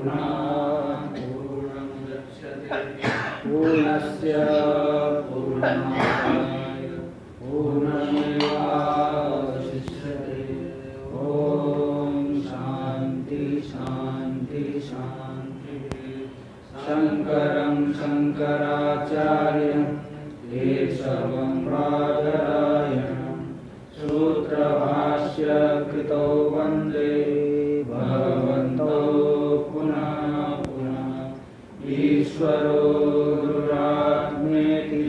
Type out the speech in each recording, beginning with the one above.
पूर्णात् पूर्णस्य पूर्णमादाय पूर्णमेवावशिष्यते। ओम शांति शांति शांति। शंकरं शंकराचार्यं केशवं बादरायणं सूत्रभाष्य कृतो वन्दे भगवन्तो पुनः पुनः। ईश्वरो गुरुरात्मेति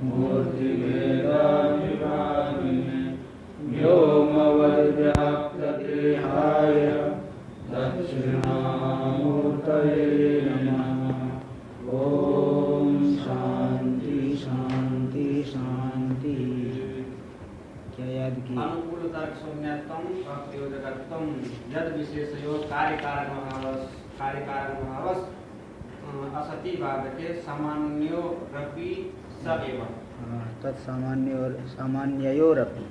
मूर्तिभेदाभिमानिने व्योमवद्व्याप्तदेहाय दक्षिणामूर्तये नमः। ओम शांति शांति शांति। क्या याद किया? अनुकूल तर्क शून्यत्वम अप्रयोजकत्वम यद विशेषयो कार्यकारक भावस असति भावते सामान्यो रपि स एव। तत्सामान्य और सामान्ययोरपि।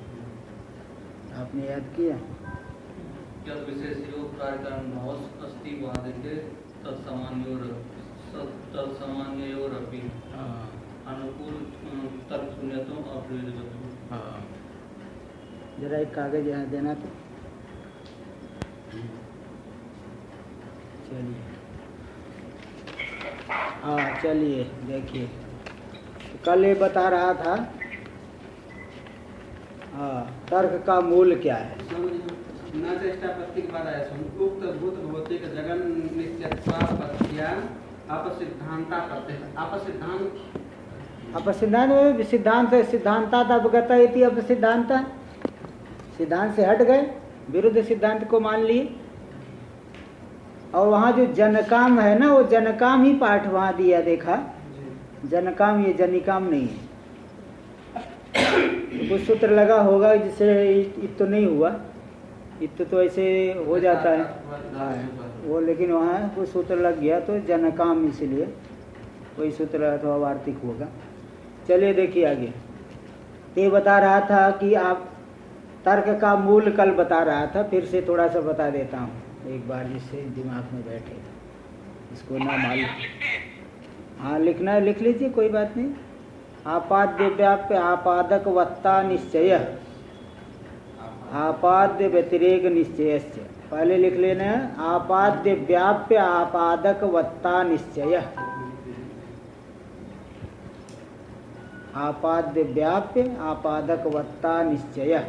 आपने याद किया? यद विशेषयो कार्यकारक भावस अस्ति भावते तत्सामान्ययोरपि अनुकूल तर्क शून्यत्वम अप्रयोजकत्वम। जरा एक कागज यहाँ देना तो। चलिए चलिए देखिए, कल ये बता रहा था तर्क का मूल क्या है। न चेष्टापत्ति के बाद आया उक्त भूत भौतिक जगन नित्यत्वापत्तिया अपसिद्धांता करते हैं। अपसिद्धांत सिद्धांतात अपगता इति अपसिद्धांत। सिद्धांत से हट गए, विरुद्ध सिद्धांत को मान लिए। और वहाँ जो जनकाम है ना, वो जनकाम ही पाठ वहाँ दिया, देखा? जनकाम, ये जनिकाम नहीं है। कुछ सूत्र लगा होगा जिससे इत तो नहीं हुआ, इत तो ऐसे हो जाता है वो, लेकिन वहाँ कुछ सूत्र लग गया तो जनकाम, इसलिए कोई सूत्र अथवा वार्तिक होगा। चलिए देखिए आगे। ये बता रहा था कि आप तर्क का मूल कल बता रहा था, फिर से थोड़ा सा बता देता हूँ एक बार, जिससे दिमाग में बैठे। इसको ना मालूम, हाँ लिखना है लिख लीजिए, कोई बात नहीं। आपाद्य व्याप्य आपादक वत्ता निश्चय, आपाद्य व्यतिरेक निश्चयस्य। पहले लिख लेना है आपाद्य व्याप्य आपादक वत्ता निश्चय। आपाद्य व्याप्य आपादक वत्ता निश्चय।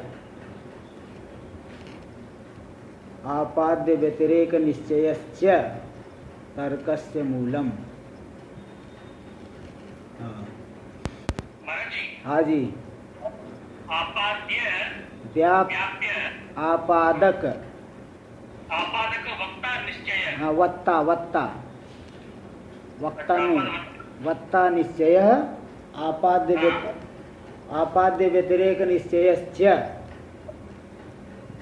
आपाद्य व्यतिरेक निश्चयस्य तर्कस्य मूलम। हाँ जी। आपाद्य व्याप्य आपादक वक्ता निश्चय। हाँ वत्ता वत्ता वक्ता नहीं, वत्ता निश्चय। आपाद्य व्यतिरेक निश्चयस्य,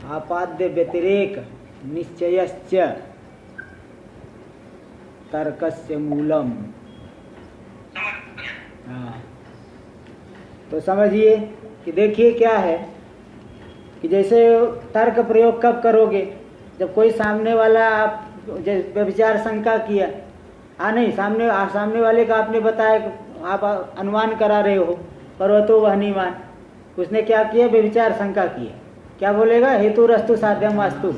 आपाद्य व्यतिरेक निश्चयस्य तर्कस्य मूलम। हाँ तो समझिए कि देखिए क्या है कि जैसे तर्क प्रयोग कब करोगे, जब कोई सामने वाला, आप व्यभिचार शंका किया, नहीं सामने वाले का आपने बताया, आप अनुमान करा रहे हो, पर्वतो वहनीमान, उसने क्या किया, व्यभिचार शंका किया। क्या बोलेगा? हेतु रस्तु साध्यम वास्तु।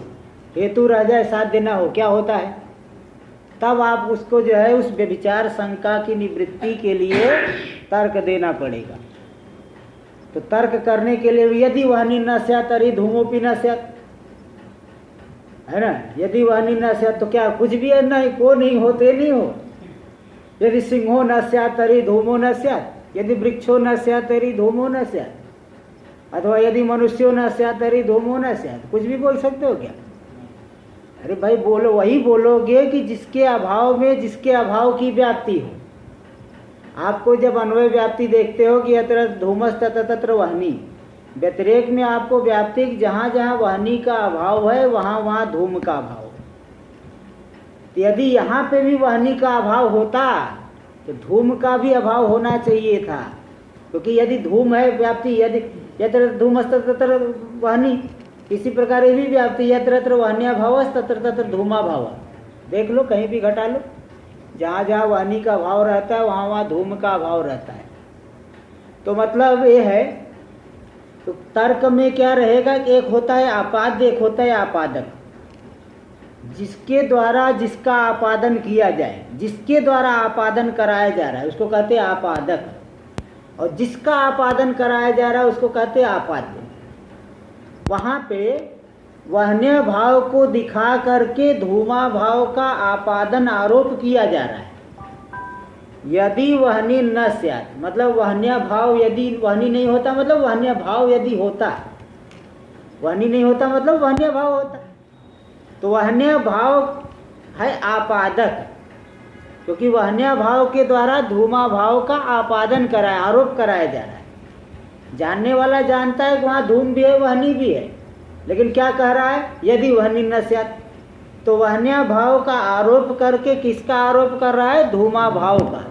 हेतु रह जाए साध्य न हो, क्या होता है? तब आप उसको जो है उस व्यभिचार शंका की निवृत्ति के लिए तर्क देना पड़ेगा। तो तर्क करने के लिए यदि वहनी न स्यात् तर्हि धूमोपि न स्यात्, है ना? यदि वहनी न स्यात् तो क्या कुछ भी है? नहीं, को नहीं होते नहीं हो। यदि सिंहो न स्यात् तर्हि धूमो न स्यात्, यदि वृक्षो न स्यात् तर्हि धूमो न स्यात्, अथवा यदि मनुष्यो न स्यात् तर्हि धूमो न स्यात्। कुछ भी बोल सकते हो क्या? अरे भाई बोलो, वही बोलोगे कि जिसके अभाव में जिसके अभाव की व्याप्ति हो। आपको जब अन्वय व्याप्ति देखते हो कि यत्र धूमस तत्र तत्र वहनी, व्यतिरेक में आपको व्याप्ति जहाँ जहाँ वहनी का अभाव है वहाँ वहाँ धूम का अभाव है। तो यदि यहाँ पे भी वहनी का अभाव होता तो धूम का भी अभाव होना चाहिए था, क्योंकि यदि धूम है व्याप्ति, यदि यत्र धूमस तत्र तत्र वहनी, इसी प्रकार ये भी व्याप्ति, यत्र यत्र वहन्या भावस तत्र तत्र धूमा भाव। देख लो, कहीं भी घटा लो, जहाँ जहाँ वाणी का भाव रहता है वहाँ वहाँ धूम का भाव रहता है। तो मतलब ये है, तो तर्क में क्या रहेगा कि एक होता है आपाद्य, एक होता है आपादक। जिसके द्वारा जिसका आपादन किया जाए, जिसके द्वारा आपादन कराया जा रहा है उसको कहते हैं आपादक, और जिसका आपादन कराया जा रहा है उसको कहते हैं आपाद्य। वहाँ पे वहन्य भाव को दिखा करके धूमा भाव का आपादन आरोप किया जा रहा है। यदि वहनी न स्यात्, मतलब वहन्य भाव यदि वहनी नहीं होता, मतलब वहन्य भाव यदि होता, वहनी नहीं होता मतलब वहन्य भाव होता, तो वहन्य भाव है आपादक, क्योंकि वहन्य भाव के द्वारा धूमा भाव का आपादन कराया, आरोप कराया जा रहा है। जानने वाला जानता है कि वहाँ धूम भी है, वहनी भी है, लेकिन क्या कह रहा है, यदि वहनी न स्यात्, तो वहन्य भाव का आरोप करके किसका आरोप कर रहा है, धूमा भाव का।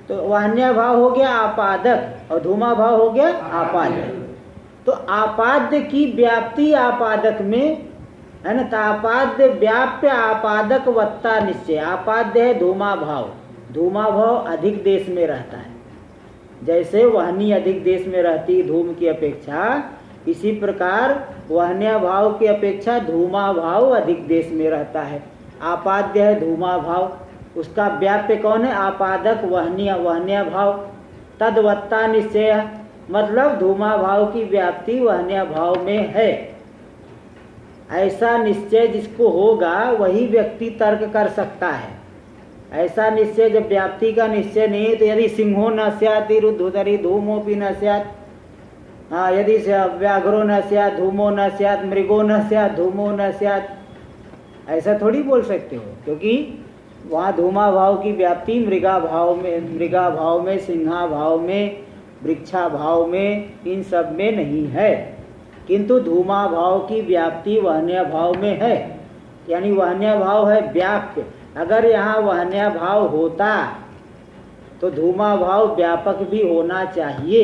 तो वहन्य भाव हो गया आपादक और धूमा भाव हो गया आपादक। तो आपाद्य की व्याप्ति आपादक में है ना, तो आपाद्य व्याप्य आपादक वत्ता निश्चय। आपाद्य है धूमा भाव, धूमा भाव अधिक देश में रहता है, जैसे वहनी अधिक देश में रहती धूम की अपेक्षा, इसी प्रकार वहन्य भाव की अपेक्षा धूमा भाव अधिक देश में रहता है। आपाद्य है धूमा भाव, उसका व्याप्य कौन है, आपादक वहन्य भाव। तद्वत्ता निश्चय, मतलब धूमा भाव की व्याप्ति वहन्य भाव में है, ऐसा निश्चय जिसको होगा वही व्यक्ति तर्क कर सकता है। ऐसा निश्चय जब व्याप्ति का निश्चय नहीं है, तो यदि सिंहो न स्यात् रुद्धुतरी धूमोपि न स्यात्, हाँ, यदि व्याघ्रो न स्यात् धूमो न स्यात्, मृगो न स्यात् धूमो न स्यात्, ऐसा थोड़ी बोल सकते हो, क्योंकि वहाँ धूमा भाव की व्याप्ति मृगा भाव में, सिंहा भाव में, वृक्षा भाव में, इन सब में नहीं है, किंतु धूमा भाव की व्याप्ति वहन्य भाव में है। यानी वहन्य भाव है व्याप्य। अगर यहाँ वहन्य भाव होता तो धूमा भाव व्यापक भी होना चाहिए,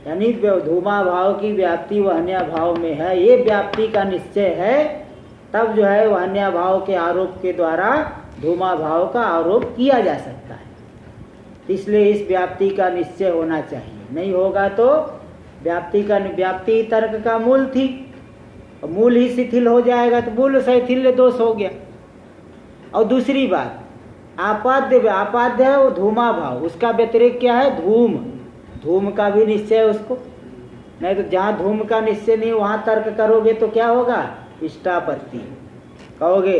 यानी धूमा भाव की व्याप्ति वहन्य भाव में है, ये व्याप्ति का निश्चय है, तब जो है वहन्य भाव के आरोप के द्वारा धूमा भाव का आरोप किया जा सकता है। इसलिए इस व्याप्ति का निश्चय होना चाहिए, नहीं होगा तो व्याप्ति तर्क का मूल थी, मूल ही शिथिल हो जाएगा तो मूल शैथिल्य दोष हो गया। और दूसरी बात, आपाद्य है वो धूमा भाव, उसका व्यतिरेक क्या है, धूम का भी निश्चय है उसको, नहीं तो जहाँ धूम का निश्चय नहीं वहाँ तर्क करोगे तो क्या होगा, इष्टापत्ति। कहोगे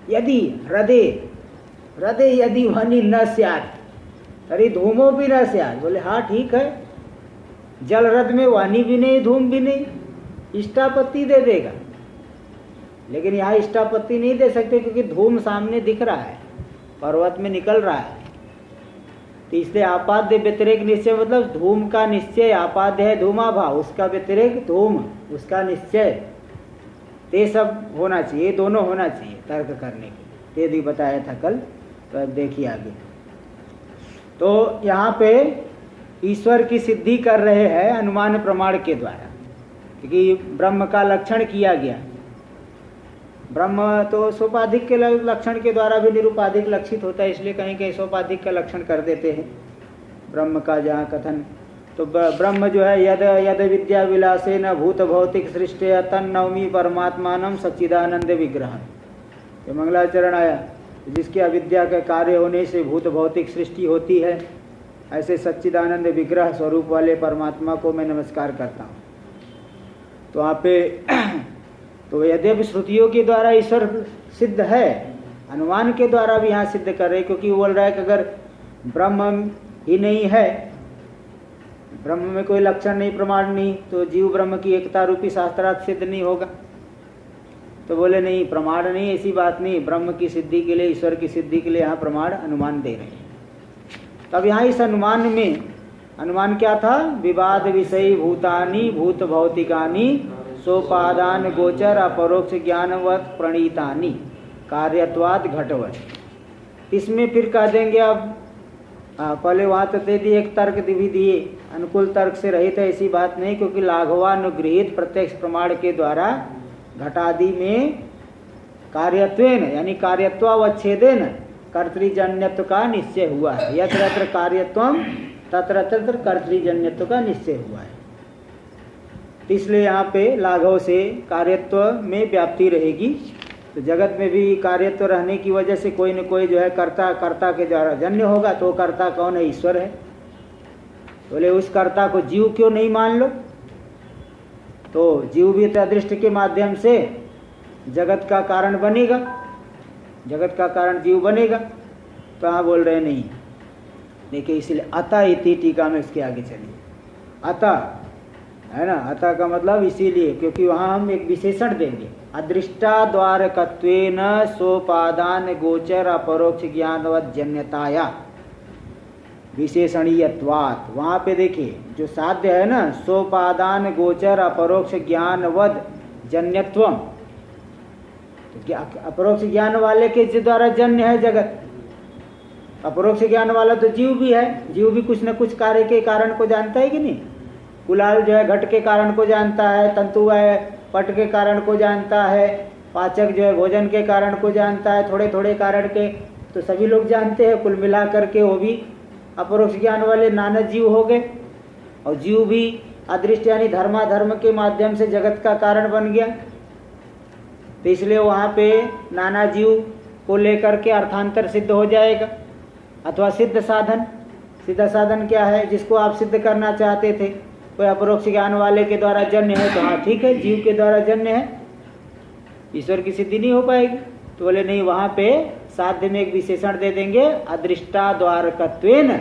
यदि हृदय यदि वहनी न स्यात्, अरे धूमो भी न स्यात्, बोले हाँ ठीक है, जल रथ में वाणी भी नहीं धूम भी नहीं, इष्टापत्ति दे देगा। लेकिन यहाँ इष्टापत्ति नहीं दे सकते क्योंकि धूम सामने दिख रहा है, पर्वत में निकल रहा है। तो इसलिए आपाद्य व्यतिरेक निश्चय मतलब धूम का निश्चय, आपाद्य है धूमा भाव, उसका व्यतिरेक धूम, उसका निश्चय, ते सब होना चाहिए, दोनों होना चाहिए तर्क करने के। ते भी बताया था कल, तो अब देखिए आगे। तो यहाँ पे ईश्वर की सिद्धि कर रहे हैं अनुमान प्रमाण के द्वारा, क्योंकि ब्रह्म का लक्षण किया गया। ब्रह्म तो सोपाधिक के लक्षण के द्वारा भी निरुपाधिक लक्षित होता है, इसलिए कहीं कहीं सोपाधिक का लक्षण कर देते हैं ब्रह्म का जहाँ कथन। तो ब्रह्म जो है यद विद्या विलासे न भूत भौतिक सृष्टि तन्नवमी परमात्मानम सच्चिदानंद विग्रह, ये मंगलाचरण आया। जिसके अविद्या के कार्य होने से भूत भौतिक सृष्टि होती है, ऐसे सच्चिदानंद विग्रह स्वरूप वाले परमात्मा को मैं नमस्कार करता हूँ। तो वहाँ पे तो यद्यपि श्रुतियों के द्वारा ईश्वर सिद्ध है, अनुमान के द्वारा भी यहाँ सिद्ध कर रहे, क्योंकि वो बोल रहा है कि अगर ब्रह्म ही नहीं है, ब्रह्म में कोई लक्षण नहीं, प्रमाण नहीं, तो जीव ब्रह्म की एकता रूपी शास्त्रार्थ सिद्ध नहीं होगा। तो बोले नहीं, प्रमाण नहीं, ऐसी बात नहीं, ब्रह्म की सिद्धि के लिए, ईश्वर की सिद्धि के लिए यहाँ प्रमाण अनुमान दे रहे हैं। तब यहाँ इस अनुमान में, अनुमान क्या था, विवाद विषयी भूतानि भूत भौतिकानि सोपादान गोचर अपरोक्ष ज्ञानवत प्रणीतानि कार्यत्वाद घटवत। इसमें फिर कह देंगे अब पहले वहाँ तो दे दिए, एक तर्क भी दिए, अनुकूल तर्क से रहित है, ऐसी बात नहीं, क्योंकि लाघवानुगृहित प्रत्यक्ष प्रमाण के द्वारा घटादि में कार्यत्वेन यानी कार्यत्वावच्छेदेन कर्तृजन्यत्व का निश्चय हुआ है। यत्र यत्र कार्यत्वम तत्र तत्र कर्तृजन्यत्व का निश्चय हुआ है। इसलिए यहाँ पे लाघव से कार्यत्व में व्याप्ति रहेगी। तो जगत में भी कार्यत्व रहने की वजह से कोई न कोई जो है कर्ता के द्वारा जन्य होगा। तो कर्ता कौन है? ईश्वर है। बोले उस कर्ता को जीव क्यों नहीं मान लो? तो जीव भी तो अदृष्ट के माध्यम से जगत का कारण बनेगा, जगत का कारण जीव बनेगा। तो हाँ बोल रहे नहीं। देखिए इसलिए अतः इति टीका में इसके आगे चलिए। अतः है ना, अतः का मतलब इसीलिए क्योंकि वहाँ हम एक विशेषण देंगे। अदृष्टाद्वारकत्वेन सोपादान गोचर अपरोक्ष ज्ञानवत् जन्यताया विशेषणीयत्वात्। वहाँ पे देखिए जो साध्य है ना, सोपादान गोचर अपरोक्ष ज्ञानवद जन्यत्वम, तो अपरोक्ष ज्ञान वाले के द्वारा जन्य है जगत। अपरोक्ष ज्ञान वाला तो जीव भी है। जीव भी कुछ न कुछ कार्य के कारण को जानता है कि नहीं? कुलाल जो है घट के कारण को जानता है, तंतु है पट के कारण को जानता है, पाचक जो है भोजन के कारण को जानता है, थोड़े थोड़े कारण के तो सभी लोग जानते हैं। कुल मिला करके वो भी अपरोक्ष ज्ञान वाले नाना जीव हो गए। और जीव भी अदृष्ट यानी धर्माधर्म के माध्यम से जगत का कारण बन गया। तो इसलिए वहाँ पे नाना जीव को लेकर के अर्थांतर सिद्ध हो जाएगा। अथवा सिद्ध साधन, सिद्ध साधन क्या है? जिसको आप सिद्ध करना चाहते थे, कोई अपरोक्ष ज्ञान वाले के द्वारा जन्य है तो हाँ ठीक है, जीव के द्वारा जन्य है, ईश्वर की सिद्धि नहीं हो पाएगी। तो बोले नहीं, वहाँ पे साध्य में एक विशेषण दे देंगे, अदृष्टाद्वारकत्वेन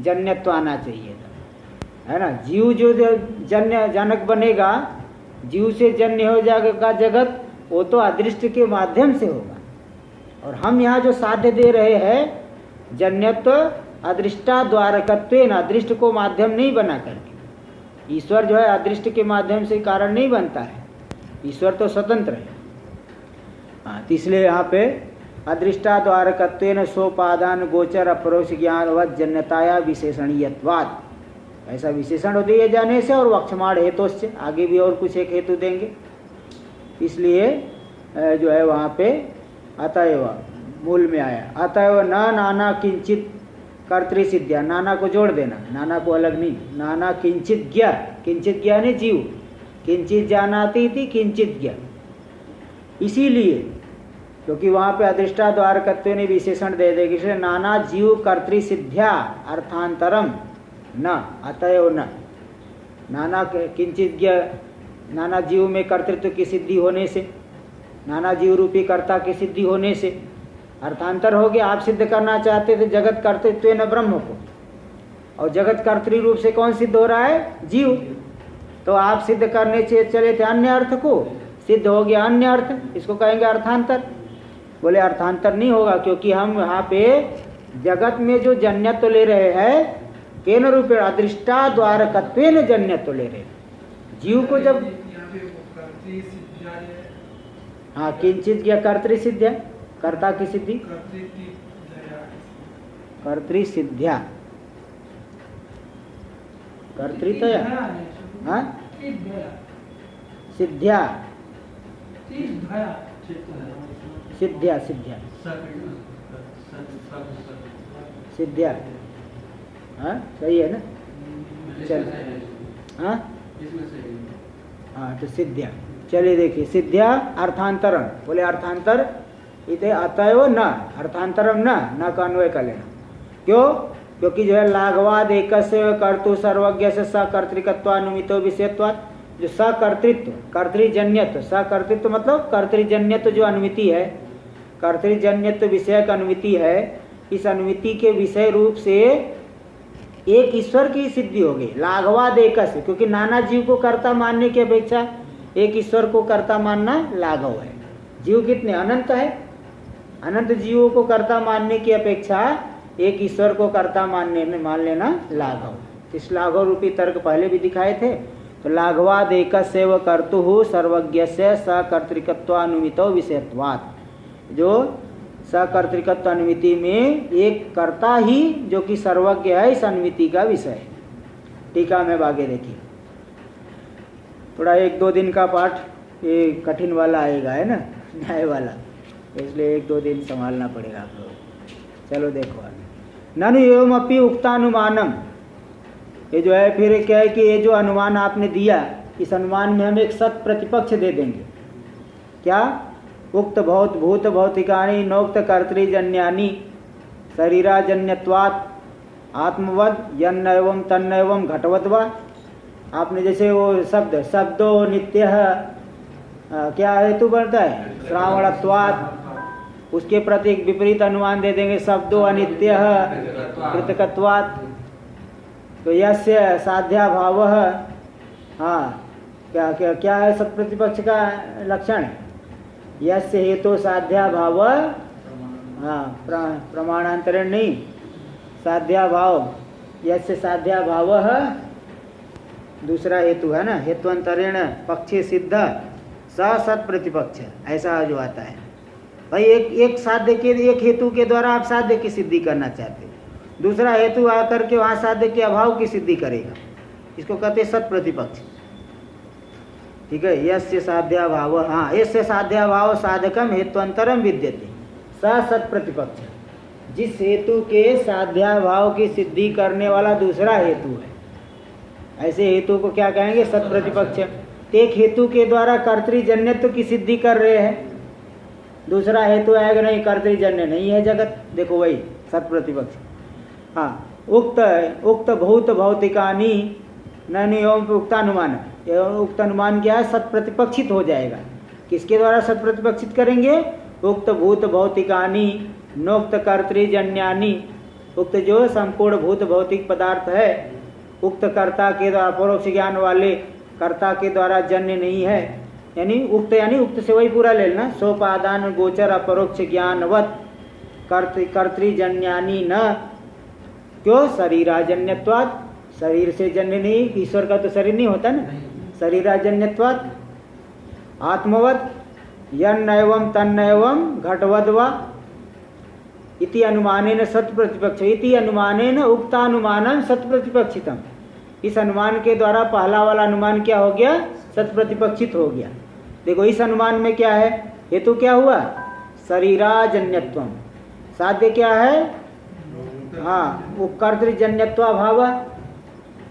जन्यत्व आना चाहिए था, है ना। जीव जो जन्य जनक बनेगा, जीव से जन्य हो जाएगा जगत, वो तो अदृष्ट के माध्यम से होगा। और हम यहाँ जो साध्य दे रहे हैं जन्यत्व अदृष्टाद्वारकत्वेन, अदृष्ट को माध्यम नहीं बना करके। ईश्वर जो है अदृष्ट के माध्यम से कारण नहीं बनता है, ईश्वर तो स्वतंत्र है। हाँ, तो इसलिए यहाँ पे अदृष्टाद्वारकत्वेन सोपादान गोचर अपरोक्ष ज्ञानवत् जन्यताया विशेषणीयत्वात्, ऐसा विशेषण दिए जाने से और वक्षमाण हेतुश्च, आगे भी और कुछ एक हेतु देंगे। इसलिए जो है वहाँ पे अतएव मूल में आया, अतएव न नाना किंचित कर्तृ सिद्धिया, नाना को जोड़ देना, नाना को अलग नहीं, नाना किंचित ज्ञा, किंचित ज्ञा ने जीव, किंचित जानाति थी किंचित ज्ञा। इसीलिए क्योंकि वहाँ पे अदृष्टाद्वारकत्व ने विशेषण दे देगी, इसलिए नाना जीव कर्तृ सिद्धिया अर्थांतरम न, अतएव न, नाना किंचित ज्ञा, नाना जीव में कर्तृत्व की सिद्धि होने से, नाना जीव रूपी कर्ता की सिद्धि होने से अर्थांतर हो गया। आप सिद्ध करना चाहते थे जगत कर्तृत्व न ब्रह्म को, और जगत कर्तृ रूप से कौन सिद्ध हो रहा है? जीव। तो आप सिद्ध करने से चले थे अन्य अर्थ को, सिद्ध हो गया अन्य अर्थ, इसको कहेंगे अर्थांतर। बोले अर्थांतर नहीं होगा, क्योंकि हम यहाँ पे जगत में जो जन्यत्व ले रहे हैं केन रूपे अदृष्टाद्वारकत्वेन जन्यत्व ले रहे हैं। जीव को जब हाँ किंचित या कर्तृ सिद्ध्या, कर्ता की सिद्धि, कर्तृ सिद्ध्या, कर्तृतया, हाँ सिद्ध्या, सिद्ध्या, सिद्ध्या, सिद्ध्या, हाँ सही है ना। चल हाँ हाँ तो सिद्ध्या, चलिए देखिए सिद्ध्या अर्थांतरम, बोले अर्थांतर इते अतएव न, अर्थांतरम न का अन्वय कर लेना। क्यों? क्योंकि जो है लाघवाद एकस्य कर्तु सर्वज्ञ से सकर्तृकत्वानुमितो विषयत्वात्, जो सकर्तृत्व कर्तृजन्यत्व, सकर्तृत्व मतलब कर्तृजन्यत्व जो अनुमिति है, कर्तृजन्यत्व विषय का अनुमिति है, इस अनुमिति के विषय रूप से एक ईश्वर की सिद्धि हो गई। लाघवाद एकस्य, क्योंकि नाना जीव को कर्ता मानने की अपेक्षा एक ईश्वर को कर्ता मानना लाघव है। जीव कितने अनंत है, अनंत जीवों को कर्ता मानने की अपेक्षा एक ईश्वर को कर्ता मान लेना लाघव। इस लाघव रूपी तर्क पहले भी दिखाए थे। तो लाघवाद एकस्यैव कर्तुः सर्वज्ञस्य सकर्तृकत्वानुमितो विषयत्वात्, जो सकर्तृकत्व अनुमिति में एक कर्ता ही जो कि सर्वज्ञ है, इस अनुमिति का विषय है। टीका में आगे देखिए, थोड़ा 1-2 दिन का पाठ ये कठिन वाला आएगा, है ना, न्याय वाला। इसलिए 1-2 दिन संभालना पड़ेगा आप लोग। चलो देखो आगे। ननु एवं अपि उक्तानुमानम, ये जो है फिर क्या है कि ये जो अनुमान आपने दिया, इस अनुमान में हम एक सत प्रतिपक्ष दे देंगे। क्या? उक्त भूत भौतिकानि नोक्त कर्तृजन्यानि शरीराजन्यत्वात् आत्मवद यन्नैवं तन्नैवं घटवद्वा। आपने जैसे वो शब्दो नित्य क्या हेतु बनता है? श्रावणत्वात्, उसके प्रति एक विपरीत अनुमान दे देंगे, शब्दो अनित्य कृतकत्वात्। तो यस्य साध्याभाव, हाँ क्या क्या क्या है सत प्रतिपक्ष का लक्षण? यस्य हेतु साध्याभाव, हाँ प्रमाणांतरण नहीं, साध्याभाव, यस्य साध्याभाव दूसरा हेतु है ना, हेत्वंतरेण पक्षे सिद्ध स सत प्रतिपक्ष, ऐसा जो आता है। भाई एक साध्य के, एक हेतु के द्वारा आप साध्य की सिद्धि करना चाहते हो, दूसरा हेतु आकर के वहाँ साध्य के अभाव की सिद्धि करेगा, इसको कहते हैं सत प्रतिपक्ष। ठीक है, यस्य साध्याभाव, हाँ यस्य साध्याभाव साधकम हेत्वंतरम विद्यते स सत प्रतिपक्ष, जिस हेतु के साध्याभाव की सिद्धि करने वाला दूसरा हेतु है, ऐसे हेतु को क्या कहेंगे? सत प्रतिपक्ष। एक हेतु के द्वारा कर्तृजन्यत्व की सिद्धि कर रहे हैं, दूसरा हेतु आएगा नहीं, कर्तृजन्य नहीं है जगत, देखो वही सत प्रतिपक्ष। हाँ, उक्त भूत भौतिकानि ननु एवं उक्तानुमान, एवं उक्त अनुमान क्या है? सत प्रतिपक्षित हो जाएगा। किसके द्वारा सत प्रतिपक्षित करेंगे? उक्त भूत भौतिकानि नोक्त कर्तृजन्यानि, उक्त जो संपूर्ण भूत भौतिक पदार्थ है, उक्त कर्ता के द्वारा, परोक्ष ज्ञान वाले कर्ता के द्वारा जन्य नहीं है, यानी उक्त से वही पूरा ले लेना, सोपादान गोचर अपरोक्ष ज्ञानवत कर्तृजन्यानि न, क्यों? शरीराजन्यत्वात्, शरीर से जन्य नहीं, ईश्वर का तो शरीर नहीं होता ना, शरीराजन्यत्वात् आत्मवत यन्नैवं तन्नैवं घटवद्वा इति अनुमानेन सत प्रतिपक्ष, इति अनुमानेन उक्तानुमानं सत प्रतिपक्षितम। इस अनुमान के द्वारा पहला वाला अनुमान क्या हो गया? सत प्रतिपक्षित हो गया। देखो इस अनुमान में क्या है? हेतु क्या हुआ? शरीराजन्यत्वम। साध्य क्या है? हाँ, वो कर्तृजन्यत्वा भाव,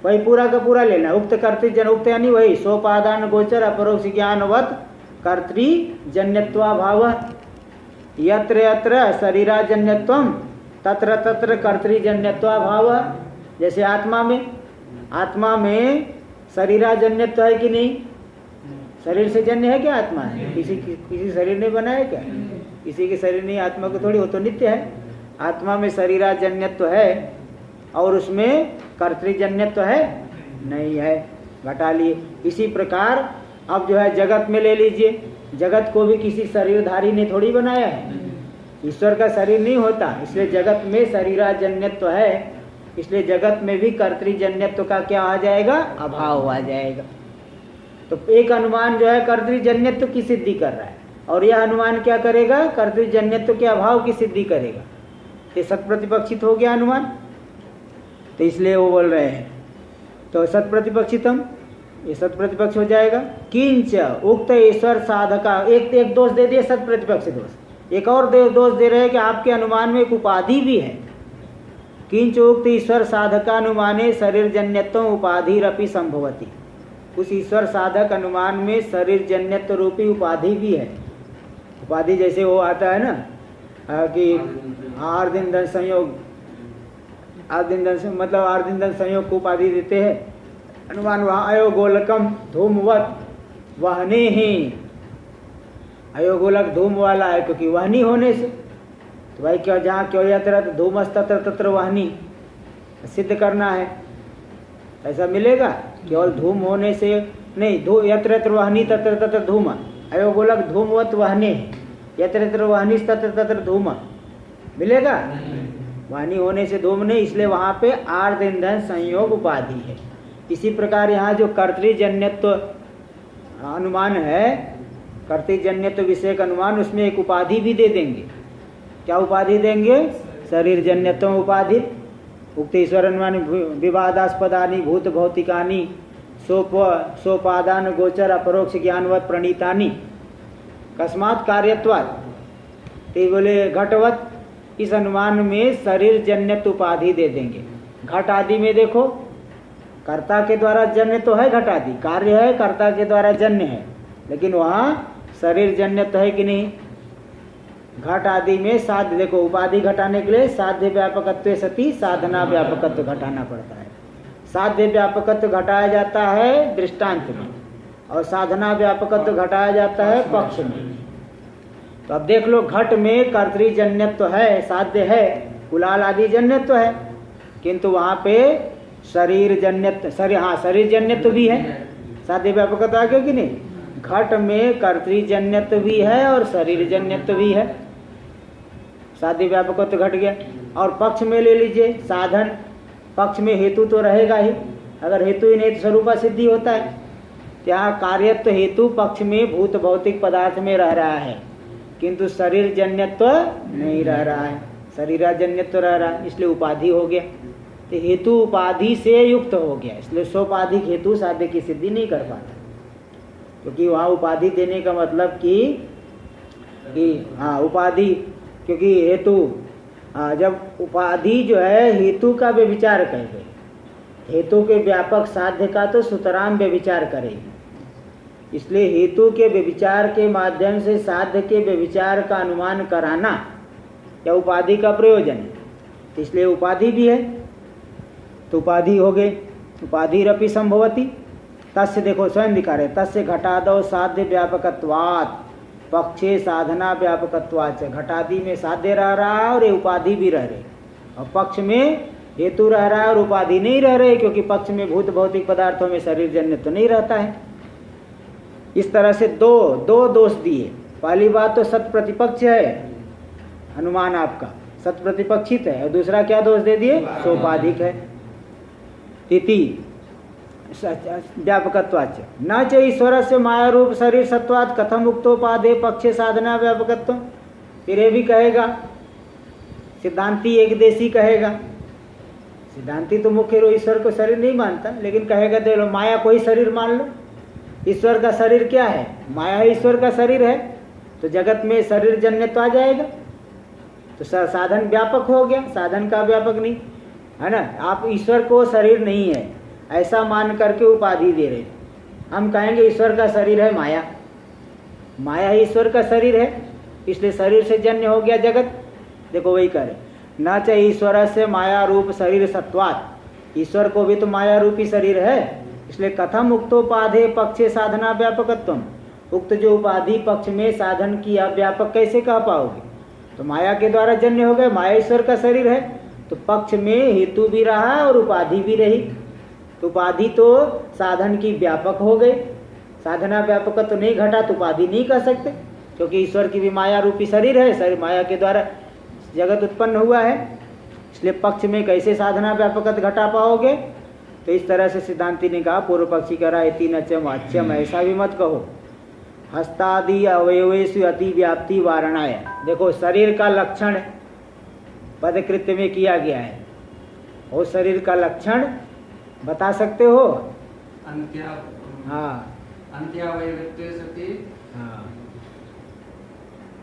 वही पूरा का पूरा लेना। उक्त कर्तृजन, उक्त यानी वही सोपादान गोचर अपरोक्ष ज्ञानवत कर्तृजन्यत्वा भाव। यत्र यत्र शरीराजन्यत्वम तत्र तत्र कर्तृजन्यत्वा भाव। जैसे आत्मा में शरीराजन्यत्व है कि नहीं? शरीर से जन्य है क्या आत्मा? है किसी शरीर ने बनाया क्या? किसी के शरीर नहीं, आत्मा को थोड़ी, हो तो नित्य है। आत्मा में शरीराजन्यत्व है और उसमें कर्तृजन्यत्व है नहीं है, घटा लिए। इसी प्रकार अब जो है जगत में ले लीजिए, जगत को भी किसी शरीरधारी ने थोड़ी बनाया है, ईश्वर का शरीर नहीं होता, इसलिए जगत में शरीराजन्यत्व है, इसलिए जगत में भी कर्तृजन्यत्व का क्या आ जाएगा? अभाव आ जाएगा। तो एक अनुमान जो है कर्तृजन्यत्व की सिद्धि कर रहा है और यह अनुमान क्या करेगा? कर्तृजन्यत्व के अभाव की सिद्धि करेगा। तो सत प्रतिपक्षित हो गया अनुमान, तो इसलिए वो बोल रहे हैं तो सत प्रतिपक्षितम, ये सत प्रतिपक्ष हो जाएगा। किंच उक्त ईश्वर साधका, एक दोष दे दिए सत प्रतिपक्ष दोष, एक और दोष दे रहे हैं कि आपके अनुमान में एक उपाधि भी है। किंच उक्त ईश्वर साधकानुमाने शरीरजन्यत्व उपाधिरपि संभवति। उस ईश्वर साधक अनुमान में शरीर जन्यत्व रूपी उपाधि भी है। उपाधि जैसे वो आता है ना कि आर्दिंदन संयोग, मतलब आर्दिंदन संयोग को उपाधि देते हैं। अनुमान वहाँ अयोगोलकम धूमवत वहने ही, अयोगोलक धूम वाला है क्योंकि वहनी होने से, तो भाई क्या जहाँ क्यों यत्र धूमस तत्र तत्र वहनी सिद्ध करना है, ऐसा मिलेगा? केवल धूम होने से नहीं, यत्र यत्र वहनी तत्र तत्र धूम, अयोगोलक धूमवत वहने, यत्र यत्र वहनी तत्र तत्र धूम मिलेगा? वाणी होने से धूम नहीं, इसलिए वहाँ पे आर्ध ईंधन संयोग उपाधि है। इसी प्रकार यहाँ जो कर्तृजन्यत्व अनुमान है, कर्तृजन्यत्व विषयक अनुमान, उसमें एक उपाधि भी दे देंगे। क्या उपाधि देंगे? शरीर जन्यत्व उपाधि। उक्त ईश्वर अनुमान विवादास्पदानि भूत भौतिकानि सोपादान गोचर अपरोक्ष ज्ञानवत प्रणीतानि कस्मात् कार्यत्वात्। तो ये बोले घटवत, इस अनुमान में शरीर जन्यत उपाधि दे देंगे। घट आदि में देखो कर्ता के द्वारा जन्य तो है, घट आदि कार्य है, कर्ता के द्वारा जन्य है, लेकिन वहाँ शरीर जन्य तो है कि नहीं। घट आदि में साध्य, देखो उपाधि घटाने के लिए साध्य व्यापकत्व सती साधना व्यापकत्व घटाना पड़ता है। साध्य व्यापकत्व घटाया जाता है दृष्टांत में और साधना व्यापकत्व घटाया जाता है पक्ष में। तो अब देख लो, घट में कर्तृजन्यत्व है, साध्य है, कुलाल आदि जन्यत्व है, किंतु वहाँ पे शरीर जन्यत्व, शरीर जन्यत्व भी है, साध्य व्यापकत्व आ गया कि नहीं। घट में कर्तृजन्यत्व भी है और शरीर जन्यत्व भी है, साध्य व्यापकत्व घट गया। और पक्ष में ले लीजिए साधन, पक्ष में हेतु तो रहेगा ही, अगर हेतु ही नहीं तो स्वरूपा सिद्धि होता है। यहाँ कार्यत्व हेतु पक्ष में भूत भौतिक पदार्थ में रह रहा है, किंतु शरीर जन्यत्व नहीं रह रहा है, शरीराजन्यत्व रह रहा है, इसलिए उपाधि हो गया। तो हेतु उपाधि से युक्त हो गया, इसलिए सोपाधिक हेतु साध्य की सिद्धि नहीं कर पाता, क्योंकि वहाँ उपाधि देने का मतलब कि हाँ उपाधि, क्योंकि हेतु जब उपाधि जो है हेतु का व्यभिचार करेगी, हेतु के व्यापक साध्य का तो सुतराम व्यभिचार करेगी, इसलिए हेतु के व्यभिचार के माध्यम से साध्य के व्यभिचार का अनुमान कराना या उपाधि का प्रयोजन है, तो इसलिए उपाधि भी है। तो उपाधि हो गए, उपाधिरपि संभवती, तस्य देखो स्वयं दिखा रहे, तस्य घटादौ साध्य व्यापकत्वात् पक्षे साधना व्यापकत्वाच्च। घटादि में साध्य रह रहा है और ये उपाधि भी रह रहे, और पक्ष में हेतु रह रहा है और उपाधि नहीं रह रहे, क्योंकि पक्ष में भूत भौतिक पदार्थों में शरीर जन्य तो नहीं रहता है। इस तरह से दो दोष दिए। पहली बात तो सत प्रतिपक्ष है, अनुमान आपका सत प्रतिपक्षित है, और दूसरा क्या दोष दे दिए, सोपाधिक है। इति व्यापकत्वाच्च न च ईश्वर से माया रूप शरीर सत्वात् कथम उक्तोपाधे पक्षे साधना व्यापकत्व। फिर ये भी कहेगा, सिद्धांती एक देशी कहेगा, सिद्धांती तो मुख्य रूप ईश्वर को शरीर नहीं मानता, लेकिन कहेगा दे लो माया को ही शरीर मान लो, ईश्वर का शरीर क्या है, माया ही ईश्वर का शरीर है, तो जगत में शरीर जन्यत्व आ जाएगा, तो साधन व्यापक हो गया, साधन का व्यापक नहीं है ना। आप ईश्वर को शरीर नहीं है ऐसा मान करके उपाधि दे रहे, हम कहेंगे ईश्वर का शरीर है माया, माया ही ईश्वर का शरीर है, इसलिए शरीर से जन्य हो गया जगत। देखो वही करे, न च ईश्वर से माया रूप शरीर सत्वात्, ईश्वर को भी तो माया रूपी शरीर है, इसलिए कथम उक्तोपाधे पक्षे साधना व्यापकत्वम, उक्त जो उपाधि पक्ष में साधन की आप व्यापक कैसे कह पाओगे, तो माया के द्वारा जन्य हो गए, माया ईश्वर का शरीर है, तो पक्ष में हेतु भी रहा और उपाधि भी रही, तो उपाधि तो साधन की व्यापक हो गई, साधना व्यापक तो नहीं घटा तो उपाधि नहीं कर सकते, क्योंकि ईश्वर की भी माया रूपी शरीर है, शरीर माया के द्वारा जगत उत्पन्न हुआ है, इसलिए पक्ष में कैसे साधना व्यापकत घटा पाओगे। तो इस तरह से सिद्धांति ने कहा, पूर्व पक्षी करा इति न च वाच्यम, ऐसा भी मत कहो, हस्तादि अवयवेषु अति व्याप्ति वारणाय। देखो शरीर का लक्षण पदकृत्य में किया गया है, वो शरीर का लक्षण बता सकते हो। हाँ अंत्यावयवित्वे सति, हाँ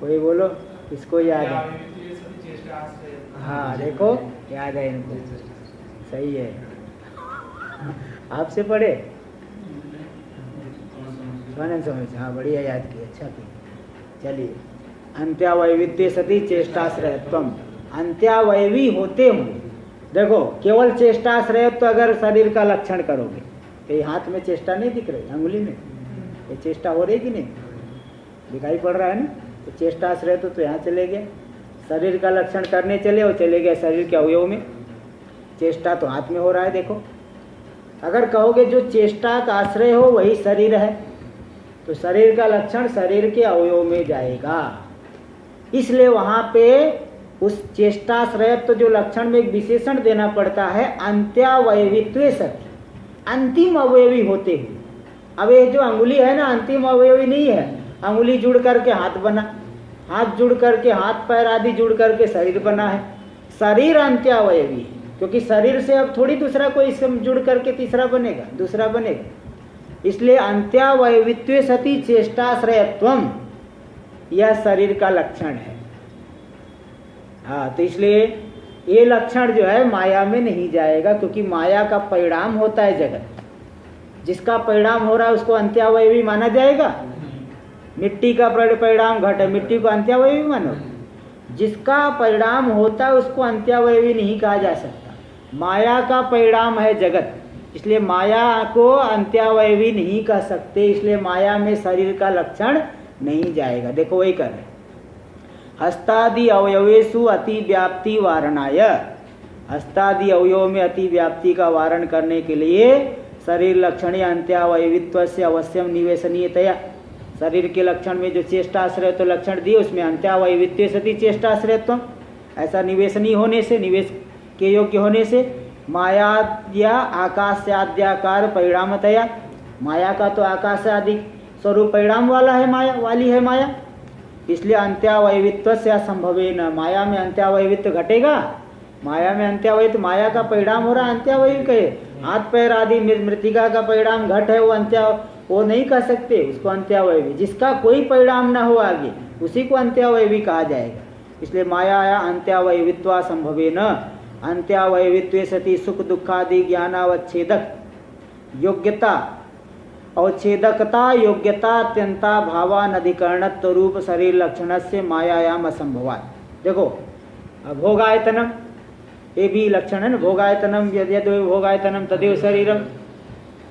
कोई बोलो, किसको याद है। हाँ देखो याद है इनको, सही है, आपसे पढ़े समझ, हाँ बढ़िया याद की, अच्छा की। चलिए, अंत्यावयवित्वे सति चेष्टाश्रयत्वम, अंत्यावयवी होते हुए, देखो केवल चेष्टाश्रय तो अगर शरीर का लक्षण करोगे, तो ये हाथ में चेष्टा नहीं दिख रही, अंगुली में ये चेष्टा हो रही कि नहीं, दिखाई पड़ रहा है ना, तो चेष्टाश्रय तो यहाँ चले गए, शरीर का लक्षण करने चले और चले गए शरीर के अवयव में, चेष्टा तो हाथ में हो रहा है। देखो अगर कहोगे जो चेष्टा का आश्रय हो वही शरीर है, तो शरीर का लक्षण शरीर के अवयव में जाएगा, इसलिए वहाँ पे उस चेष्टाश्रय तो जो लक्षण में एक विशेषण देना पड़ता है, अंत्यावयवित्वे सति, अंतिम अवयवी होते हुए। अब ये जो अंगुली है ना, अंतिम अवयवी नहीं है, अंगुली जुड़ करके हाथ बना, हाथ जुड़ करके हाथ पैर आदि जुड़ करके शरीर बना है, शरीर अंत्यावयवी है, क्योंकि शरीर से अब थोड़ी दूसरा कोई जुड़ करके तीसरा बनेगा, दूसरा बनेगा, इसलिए अंत्यावयवित्वे सति चेष्टाश्रयत्वम, यह शरीर का लक्षण है। हाँ, तो इसलिए ये लक्षण जो है माया में नहीं जाएगा, क्योंकि माया का परिणाम होता है जगत। जिसका परिणाम हो रहा है उसको अंत्यावयवी माना जाएगा? मिट्टी का परिणाम घट है, मिट्टी को अंत्यावयवी मानो? जिसका परिणाम होता है उसको अंत्यावयवी नहीं कहा जा सकता। माया का परिणाम है जगत, इसलिए माया को अंत्यावयवी नहीं कह सकते, इसलिए माया में शरीर का लक्षण नहीं जाएगा। देखो वही कर रहे, हस्तादि अवयवेषु अति व्याप्ति वारणाय, हस्तादि अवयव में अति व्याप्ति का वारण करने के लिए शरीर लक्षणीय अंत्यावयवित्व से अवश्यम निवेशनीयतया, शरीर के लक्षण में जो चेष्टाश्रय तो लक्षण दिए उसमें अंत्यावयवित्व सती चेष्टाश्रयत्व, ऐसा निवेशनीय होने से, निवेश के योग्य होने से, माया या आकाशाद्याकार परिणामतया, माया का तो आकाश आदि स्वरूप परिणाम वाला है, माया वाली है माया, इसलिए अंत्यावयवित्व से असंभवे न, माया में अंत्यावयवित्व घटेगा? माया में अंत्यावयवित्व, माया का परिणाम हो रहा है अंत्यावयवी कहे, हाथ पैर आदि मृतिका का परिणाम घट है, वो नहीं कह सकते उसको अंत्यावयवी। जिसका कोई परिणाम न हो आगे उसी को अंत्यावयवी कहा जाएगा। इसलिए माया या अंत्यावयवित्वा संभवे न, अंत्यावयवित्वे सति सुख दुखादि ज्ञानावच्छेदक योग्यता, अवच्छेदकता योग्यता अत्यंता भावानधिकरणत्व रूप शरीर लक्षण से मायायाम असंभवात्। देखो भोगायतनम, ये भी लक्षण है ना, भोगायतनम यद् भोगायतनम तदेव शरीरम,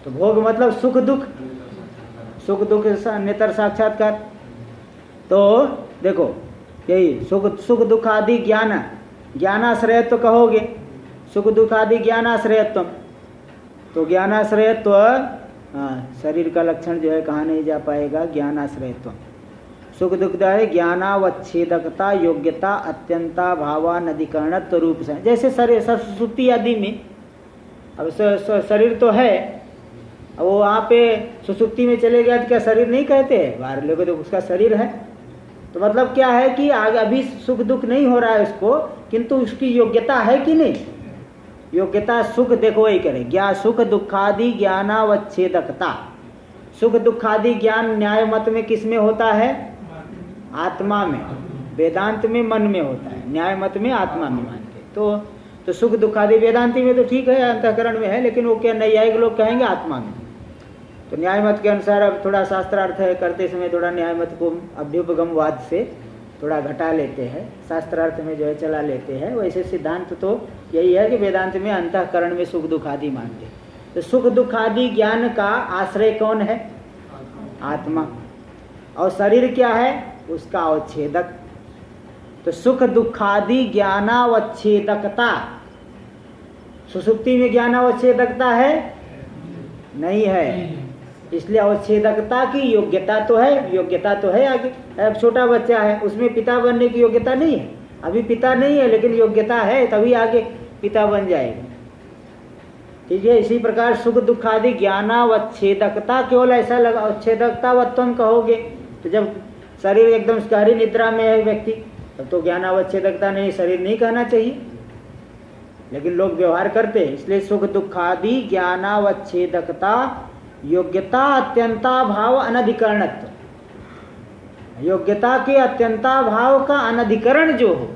तो भोग मतलब सुख दुख, सुख दुख अन्यतर साक्षात्कार। तो देखो यही सुख दुख आदि ज्ञान, ज्ञानाश्रयत्व कहोगे, सुख दुख आदि ज्ञानाश्रयत्व, तो ज्ञानाश्रयत्व शरीर का लक्षण जो है कहाँ नहीं जा पाएगा? ज्ञानाश्रयत्व। सुख दुखदाय ज्ञानावच्छेदकता योग्यता अत्यंता भावानधिकरणत्व रूप से, जैसे शरीर सुसुप्ति आदि में, अब शरीर तो है, अब वो वहाँ पे सुसुप्ति में चले गया तो क्या शरीर नहीं कहते हैं? बाहर लोगों तो उसका शरीर है, तो मतलब क्या है कि आगे अभी सुख दुख नहीं हो रहा है उसको, किंतु उसकी योग्यता है कि नहीं? योग्यता सुख, देखो वही करें, ज्ञा सुख दुखादि ज्ञानावच्छेदकता। सुख दुखादि ज्ञान न्याय मत में किस में होता है? आत्मा में, वेदांत में मन में होता है, न्याय मत में आत्मा में मानते। तो सुख दुखादि वेदांति में तो ठीक है, अंतःकरण में है, लेकिन वो क्या नैयायिक लोग कहेंगे आत्मा में। तो न्याय मत के अनुसार अब थोड़ा शास्त्रार्थ करते समय थोड़ा न्याय मत को अभ्युपगमवाद से थोड़ा घटा लेते हैं, शास्त्रार्थ में जो है चला लेते हैं। वैसे सिद्धांत तो यही है कि वेदांत में अंतःकरण में सुख दुख आदि मानते। तो सुख दुख आदि ज्ञान का आश्रय कौन है? आत्मा। और शरीर क्या है? उसका अवच्छेदक। तो सुख दुखादि ज्ञानावच्छेदकता, सुसुप्ति में ज्ञानावच्छेदकता है? नहीं है, इसलिए अवच्छेदकता की योग्यता तो है, योग्यता तो है आगे। अब छोटा बच्चा है, उसमें पिता बनने की योग्यता नहीं है, अभी पिता नहीं है, लेकिन योग्यता है, तभी आगे पिता बन जाएगा। ठीक है, इसी प्रकार सुख दुखादि ज्ञानावच्छेदकता, केवल ऐसा लगा अवच्छेदकता वत्वम कहोगे तो जब शरीर एकदम गहरी निद्रा में है व्यक्ति, तब तो ज्ञानावच्छेदकता नहीं, शरीर नहीं कहना चाहिए, लेकिन लोग व्यवहार करते हैं। इसलिए सुख दुखादि ज्ञानावच्छेदकता योग्यता अत्यंता भाव अनधिकरणत्व, योग्यता के अत्यंता भाव का अनधिकरण जो हो,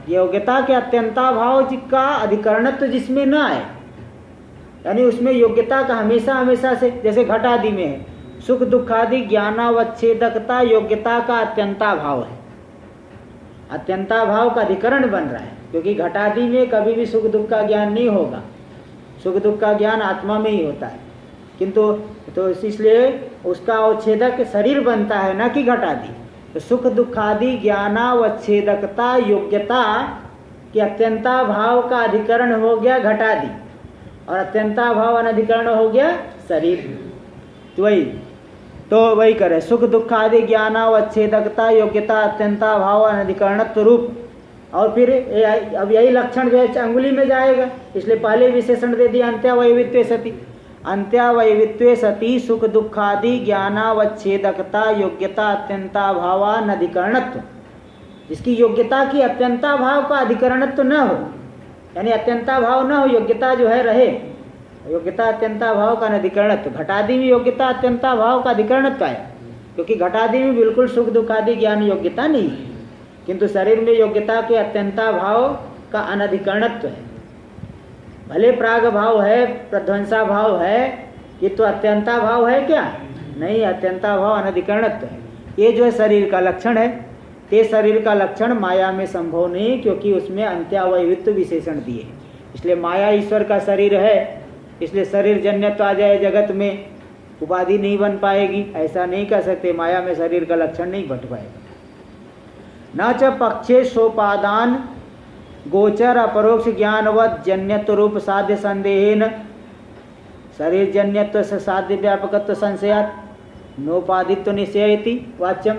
योग्यता के अत्यंता भाव का अधिकरणत्व जिसमें न आए, यानी उसमें योग्यता का हमेशा हमेशा से, जैसे घट आदि में है, सुख दुखादि ज्ञानावच्छेदकता योग्यता का अत्यंता भाव है, अत्यंता भाव का अधिकरण बन रहा है, क्योंकि घटादि में कभी भी सुख दुख का ज्ञान नहीं होगा, सुख दुख का ज्ञान आत्मा में ही होता है, किंतु तो इसलिए उसका अवच्छेदक शरीर बनता है, न कि घटादि। तो सुख दुखादि ज्ञानावच्छेदकता योग्यता कि अत्यंता भाव का अधिकरण हो गया घटादि, और अत्यंता भाव अनधिकरण हो गया शरीर। तो वही करे, सुख दुखादि ज्ञानावच्छेदकता योग्यता अत्यंता भाव अनधिकरणत्व रूप। और फिर अब यही लक्षण जो है अंगुली में जाएगा, इसलिए पहले विशेषण दे दिया अंत्यावयवित्वे सति। अंत्यावयवित्वे सति सुख दुखादि ज्ञानावच्छेदकता योग्यता अत्यंता भावानधिकरणत्व, जिसकी योग्यता की अत्यंता भाव का अधिकरणत्व न हो, यानी अत्यंता भाव न हो, योग्यता जो है रहे, योग्यता अत्यंता भाव का अनधिकरणत्व। घटादि में योग्यता अत्यंता भाव का अधिकरणत्व है, क्योंकि घटादि में बिल्कुल सुख दुखादि ज्ञान योग्यता नहीं है, किंतु शरीर में योग्यता के अत्यंता भाव का अनधिकरणत्व है। भले प्राग भाव है, प्रध्वंसा भाव है, ये तो अत्यंता भाव है क्या? नहीं, अत्यंता भाव अनधिकरणत्व है। ये जो है शरीर का लक्षण है। ते शरीर का लक्षण माया में संभव नहीं, क्योंकि उसमें अंत्यावयवित्व विशेषण दिए। इसलिए माया ईश्वर का शरीर है, इसलिए शरीर जन्यत्व आ जाए जगत में, उपाधि नहीं बन पाएगी, ऐसा नहीं कह सकते। माया में शरीर का लक्षण नहीं बन पाएगा। न च पक्षे सोपादान गोचर अपरोक्ष ज्ञानवत जन्यत्व रूप साध्य संदेहेन शरीर जन्यत्व से साध्य व्यापकत्व संशयात नोपादित्व निश्चयति वाच्यम।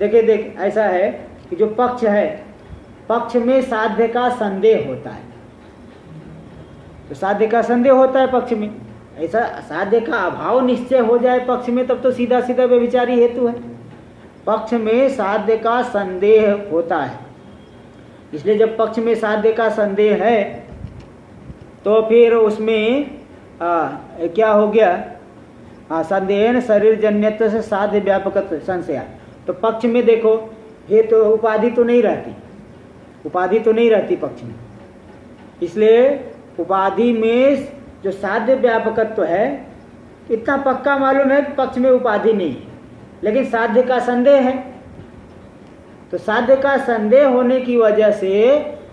देख ऐसा है कि जो पक्ष है, पक्ष में साध्य का संदेह होता है। तो साध्य का संदेह होता है पक्ष में, ऐसा साध्य का अभाव निश्चय हो जाए पक्ष में, तब तो सीधा सीधा व्यभिचारी हेतु है। पक्ष में साध्य का संदेह होता है, इसलिए जब पक्ष में साध्य का संदेह है तो फिर उसमें क्या हो गया? संदेहन शरीर जन्यत्व से साध्य व्यापकत्व संशय। तो पक्ष में देखो, ये तो उपाधि तो नहीं रहती, उपाधि तो नहीं रहती पक्ष में, इसलिए उपाधि में जो साध्य व्यापकत्व है इतना पक्का मालूम है कि पक्ष में उपाधि नहीं है, लेकिन साध्य का संदेह है। तो साध्य का संदेह होने की वजह से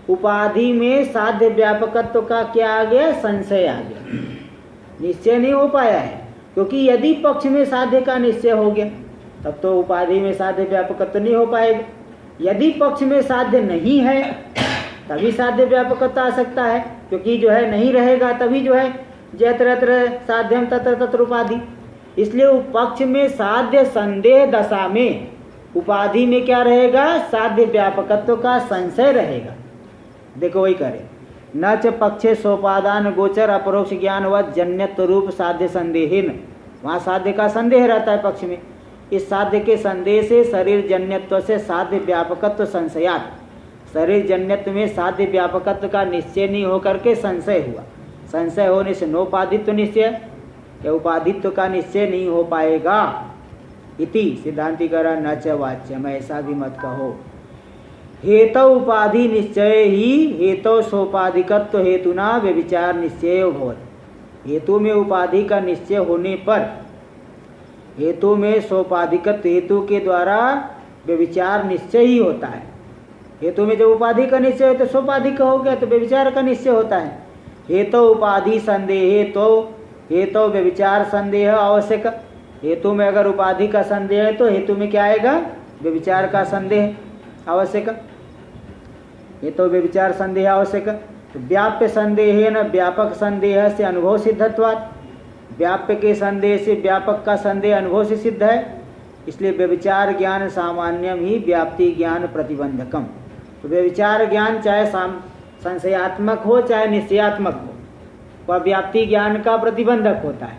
उपाधि में साध्य व्यापकत्व का क्या आ गया? संशय आ गया, निश्चय नहीं हो पाया है। क्योंकि यदि पक्ष में साध्य का निश्चय हो गया तब तो उपाधि में साध्य व्यापकत्व नहीं हो पाएगा। यदि पक्ष में साध्य नहीं है तभी साध्य व्यापकत्व आ सकता है, क्योंकि जो है नहीं रहेगा तभी जो है जत्र तत्र साध्यम तत्र तत्र उपाधि। इसलिए पक्ष में साध्य संदेह दशा में उपाधि में क्या रहेगा? साध्य व्यापकत्व का संशय रहेगा। देखो वही करे, न च पक्षे सोपादान गोचर अपरोक्ष ज्ञानवत जन्यत्व रूप साध्य संदेहिन, वहाँ साध्य का संदेह रहता है पक्ष में। इस साध्य के संदेह से शरीर जन्यत्व से साध्य व्यापकत्व संशयात, शरीर जन्यत्व में साध्य व्यापकत्व का निश्चय नहीं होकर के संशय हुआ। संशय होने से नोपाधित्व निश्चय, या उपाधित्व का निश्चय नहीं हो पाएगा। इति सिद्धांतिकरण न च वाच्यम, ऐसा भी मत कहो। हेतु उपाधि निश्चय ही हेतु सोपाधिकत्व हेतुना व्यभिचार निश्चय भवति। हेतु में उपाधि का निश्चय होने पर, हेतु में सोपाधिकत्व हेतु के द्वारा व्यभिचार निश्चय ही होता है। हेतु में जब उपाधि का निश्चय हो तो सोपाधिक हो गया, तो व्यभिचार का निश्चय होता है। हेतु उपाधि संदेह तो हेतु व्यभिचार संदेह आवश्यक। हेतु में अगर उपाधि का संदेह है तो हेतु में क्या आएगा? व्यभिचार का संदेह आवश्यक। हेतु व्यभिचार संदेह आवश्यक। तो व्याप्य संदेह न व्यापक संदेह से अनुभव सिद्धत्वात्, व्याप्य के संदेह से व्यापक का संदेह अनुभव से सिद्ध है। इसलिए व्यभिचार ज्ञान सामान्यम ही व्याप्ति ज्ञान प्रतिबंधकम। तो व्यभिचार ज्ञान चाहे संशयात्मक हो चाहे निश्चयात्मक हो, वह व्याप्ति ज्ञान का प्रतिबंधक होता है।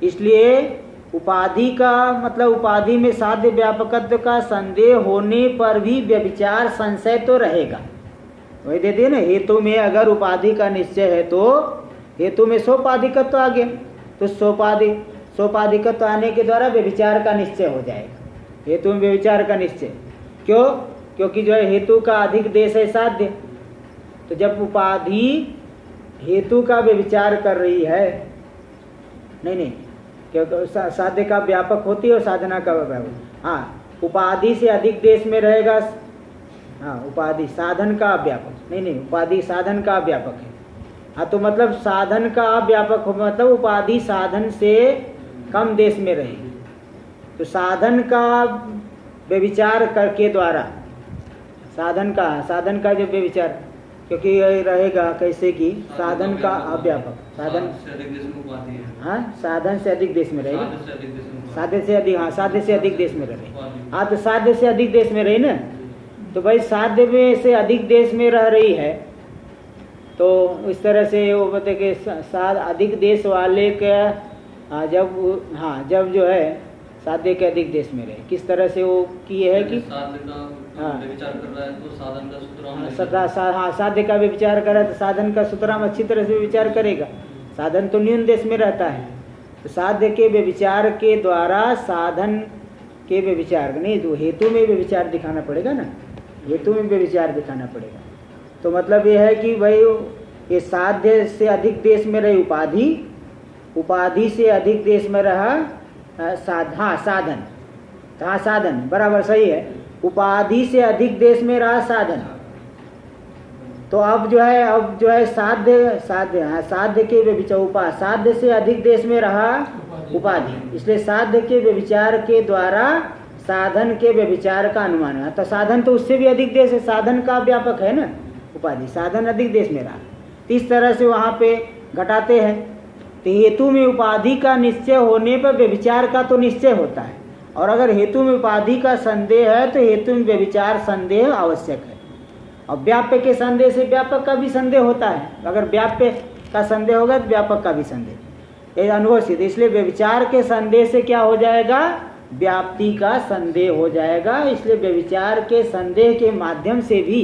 इसलिए उपाधि का मतलब उपाधि में साध्य व्यापकत्व का संदेह होने पर भी व्यभिचार संशय तो रहेगा। वही दे दिए ना, हेतु में अगर उपाधि का निश्चय है तो हेतु में सोपाधिकत्व आ गया, तो सोपाधिकत्व आने के द्वारा व्यभिचार का निश्चय हो जाएगा। हेतु में व्यभिचार का निश्चय क्यों? क्योंकि जो है हेतु का अधिक देश है साध्य। तो जब उपाधि हेतु का व्यभिचार कर रही है, नहीं क्योंकि साध्य का व्यापक होती है और साधना का व्यापक, हाँ उपाधि से अधिक देश में रहेगा। हाँ उपाधि साधन का व्यापक, नहीं उपाधि साधन का व्यापक है। हाँ तो मतलब साधन का व्यापक हो मतलब उपाधि साधन से कम देश में रहेगी। तो साधन का व्यभिचार करके द्वारा साधन का जो व्यभिचार, क्योंकि ये रहेगा कैसे कि साधन का अव्यापक, साधन से अधिक देश में उपाधि है। हाँ साधन से अधिक देश में रहेगा, साध्य से अधिक, हाँ साध्य से अधिक देश में रहे। हाँ तो साध्य से अधिक देश में रही ना, तो भाई साध्य में से अधिक देश में रह रही है, तो इस तरह से वो बोलते कि अधिक देश वाले का जब जो है साध्य के अधिक देश में रहे, किस तरह से वो किए है कि साध्य का विचार कर रहा है तो साधन का सूत्राम साध्य का भी विचार करे तो साधन का सूत्राम अच्छी तरह से विचार करेगा। साधन तो न्यून देश में रहता है, तो साध्य के व्यभिचार के द्वारा साधन के व्यभिचार नहीं, तो हेतु में व्यभिचार दिखाना पड़ेगा ना। हेतु में व्यभिचार दिखाना पड़ेगा। तो मतलब ये है कि भाई ये साध्य से अधिक देश में रही उपाधि, उपाधि से अधिक देश में रहा साधन, हाँ साधन बराबर सही है, उपाधि से अधिक देश में रहा साधन। तो अब जो है साध्य के व्यभिचार, साध्य से अधिक देश में रहा उपाधि, इसलिए साध्य के व्यभिचार के द्वारा साधन के व्यभिचार का अनुमान है। तो साधन तो उससे भी अधिक देश है, साधन का व्यापक है ना उपाधि, साधन अधिक देश में रहा। इस तरह से वहाँ पे घटाते हैं। तो हेतु में उपाधि का निश्चय होने पर व्यभिचार का तो निश्चय होता है, और अगर हेतु में उपाधि का संदेह है तो हेतु में व्यभिचार संदेह आवश्यक है। और व्याप्य के संदेह से व्यापक का भी संदेह होता है, अगर व्याप्य का संदेह होगा तो व्यापक का भी संदेह, ये अनुभव सिद्ध। इसलिए व्यभिचार के संदेह से क्या हो जाएगा, व्याप्ति का संदेह हो जाएगा। इसलिए व्यभिचार के संदेह के माध्यम से भी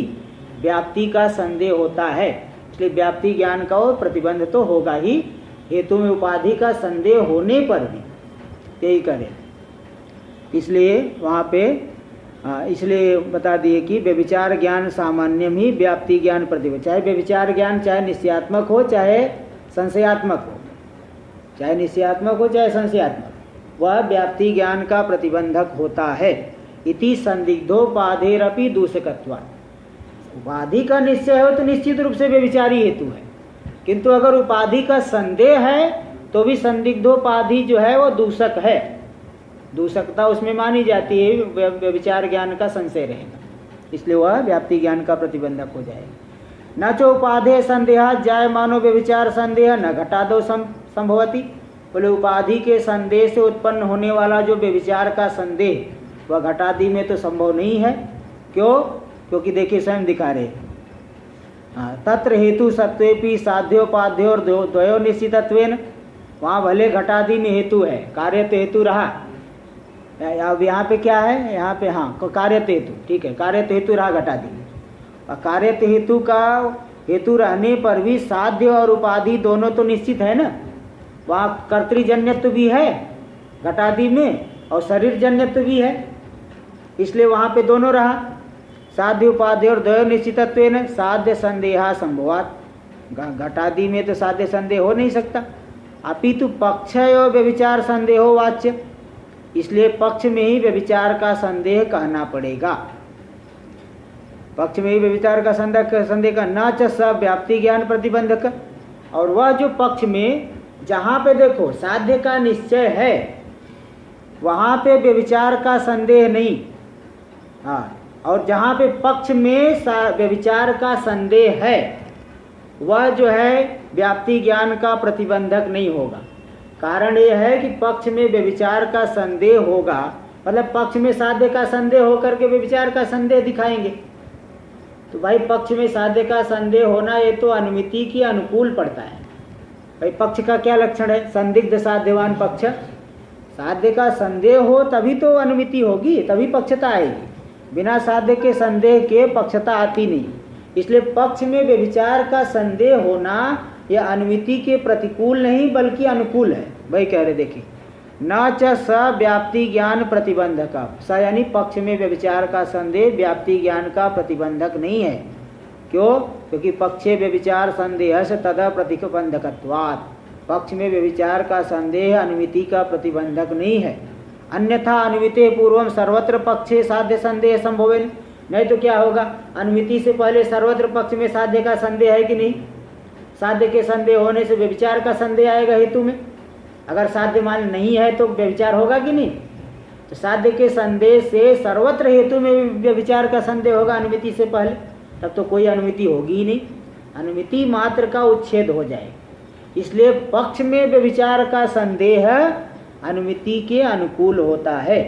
व्याप्ति का संदेह होता है, इसलिए व्याप्ति ज्ञान का वो प्रतिबंध तो होगा ही, हेतु में उपाधि का संदेह होने पर भी यही करें। इसलिए वहाँ पे इसलिए बता दिए कि व्यभिचार ज्ञान सामान्यम ही व्याप्ति ज्ञान प्रतिबंध, चाहे व्यभिचार ज्ञान चाहे निश्चयात्मक हो चाहे संशयात्मक हो, चाहे निश्चयात्मक हो चाहे संशयात्मक, वह व्याप्ति ज्ञान का प्रतिबंधक होता है। इति संदिग्धोपाधेरपि दूषकत्वात्, उपाधि का निश्चय हो तो निश्चित रूप से व्यभिचारी हेतु है, किंतु अगर उपाधि का संदेह है तो भी संदिग्धोपाधि जो है वो दूषक है, दूषकता उसमें मानी जाती है, व्यभिचार ज्ञान का संशय रहेगा, इसलिए वह व्याप्ति ज्ञान का प्रतिबंधक हो जाएगा। न चो उपाधेय संदेह जाय मानो व्यभिचार संदेह न घटादो संभवती, बोले उपाधि के संदेह से उत्पन्न होने वाला जो व्यभिचार का संदेह वह घटादि में तो संभव नहीं है। क्यों? क्योंकि देखिए स्वयं दिखा रहे, तत्र हेतु सत्वेपि साध्योपाध्यो और द्वयो निश्चितत्वेन, वहाँ भले घटादि में हेतु है, कार्य तो हेतु रहा, अब यहाँ पे क्या है, यहाँ पे हाँ कार्यत हेतु, ठीक है, कार्यत हेतु रहा घटादि में, और कार्यत हेतु का हेतु रहने पर भी साध्य और उपाधि दोनों तो निश्चित है ना, वहाँ कर्तृजन्यत्व भी है घटादि में और शरीरजन्यत्व भी है, इसलिए वहाँ पे दोनों रहा, साध्य उपाधि और द्वयो निश्चितत्वेन साध्य संदेहा संभवात, घटादि में तो साध्य संदेह हो नहीं सकता, अपितु पक्षयो व्यभिचार संदेहो वाच्य, इसलिए पक्ष में ही व्यभिचार का संदेह कहना पड़ेगा, पक्ष में ही व्यभिचार का संदेह का न च स व्याप्ति ज्ञान प्रतिबंधक, और वह जो पक्ष में जहाँ पे देखो साध्य का निश्चय है वहाँ पे व्यभिचार का संदेह नहीं, हाँ, और जहाँ पे पक्ष में व्यभिचार का संदेह है वह जो है व्याप्ति ज्ञान का प्रतिबंधक नहीं होगा। कारण यह है कि पक्ष में व्यभिचार का संदेह होगा, मतलब पक्ष में साध्य का संदेह होकर के व्यभिचार का संदेह दिखाएंगे, तो भाई पक्ष में साध्य का संदेह होना ये तो अनुमिति के अनुकूल पड़ता है। भाई पक्ष का क्या लक्षण है, संदिग्ध साध्यवान पक्ष, साध्य का संदेह हो तभी तो अनुमिति होगी, तभी पक्षता आएगी, बिना साध्य के संदेह के पक्षता आती नहीं। इसलिए पक्ष में व्यभिचार का संदेह होना यह अनुमिति के प्रतिकूल नहीं बल्कि अनुकूल है। भाई कह रहे देखिए, न च स व्याप्ति ज्ञान प्रतिबंधक, स यानी पक्ष में व्यभिचार का संदेह व्याप्ति ज्ञान का प्रतिबंधक नहीं है। क्यों? क्योंकि पक्षे व्यभिचार संदेह से तद प्रतिबंधकत्वात्, पक्ष में व्यभिचार का संदेह अनुमिति का प्रतिबंधक नहीं है। अन्यथा अनुमिते पूर्वम सर्वत्र पक्षे साध्य संदेह संभवेन, नहीं तो क्या होगा, अनुमिति से पहले सर्वत्र पक्ष में साध्य का संदेह है कि नहीं, साध्य के संदेह होने से व्यभिचार का संदेह आएगा हेतु में, अगर साध्य मान नहीं है तो व्यभिचार होगा कि नहीं, तो साध्य के संदेह से सर्वत्र हेतु में व्यभिचार का संदेह होगा अनुमिति से पहले, तब तो कोई अनुमिति होगी ही नहीं, अनुमिति मात्र का उच्छेद हो जाए। इसलिए पक्ष में व्यभिचार का संदेह अनुमिति के अनुकूल होता है,